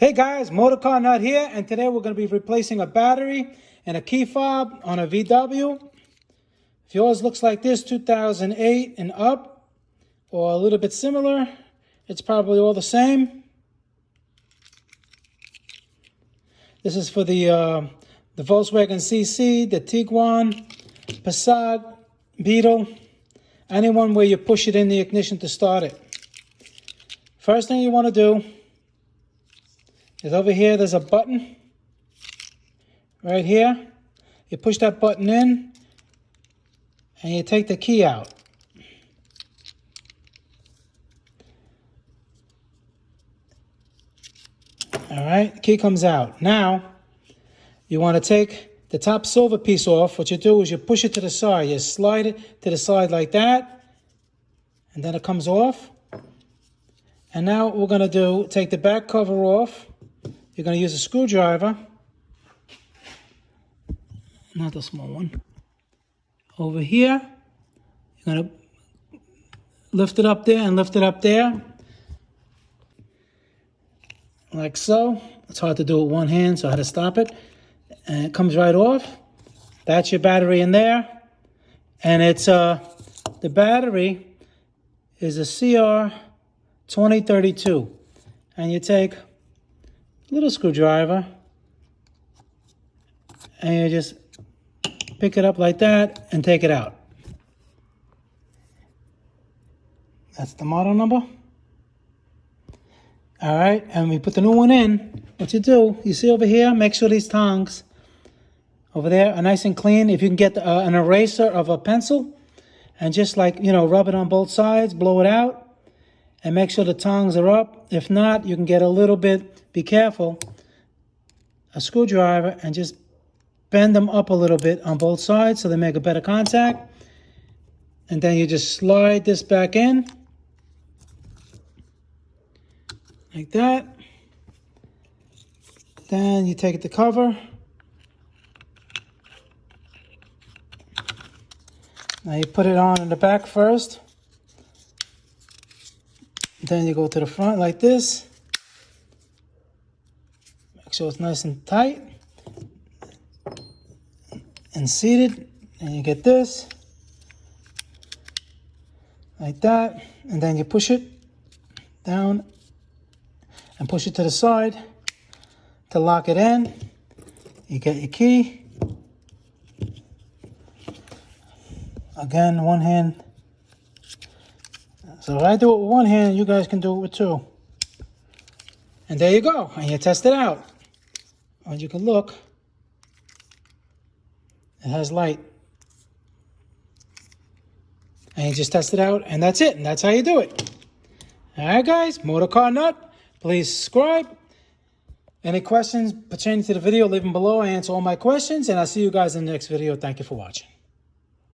Hey guys, Motorcarnut here, and today we're going to be replacing a battery and a key fob on a VW. If yours looks like this, 2008 and up, or a little bit similar, it's probably all the same. This is for the Volkswagen CC, the Tiguan, Passat, Beetle, anyone where you push it in the ignition to start it. First thing you want to do is over here, there's a button right here. You push that button in and you take the key out. All right, the key comes out. Now, you want to take the top silver piece off. What you do is you push it to the side. You slide it to the side like that, and then it comes off. And now what we're going to do, take the back cover off. You're going to use a screwdriver, not the small one. Over here, you're going to lift it up there and lift it up there, like so. It's hard to do with one hand, so I had to stop it. And it comes right off. That's your battery in there. And it's the battery is a CR2032. And you take little screwdriver and you just pick it up like that and take it out. That's the model number. All right, and we put the new one in. What you do, you see over here, make sure these tongs over there are nice and clean. If you can get an eraser of a pencil and just rub it on both sides, blow it out, and make sure the tongs are up. If not, you can get a little bit, be careful, a screwdriver, and just bend them up a little bit on both sides so they make a better contact. And then you just slide this back in, like that. Then you take the cover. Now you put it on in the back first. Then you go to the front like this. Make sure it's nice and tight and seated. And you get this like that. And then you push it down and push it to the side to lock it in. You get your key. Again, one hand. So if I do it with one hand, you guys can do it with two. And there you go. And you test it out. And you can look. It has light. And you just test it out, and that's it. And that's how you do it. All right, guys. Motorcarnut. Please subscribe. Any questions pertaining to the video, leave them below. I answer all my questions. And I'll see you guys in the next video. Thank you for watching.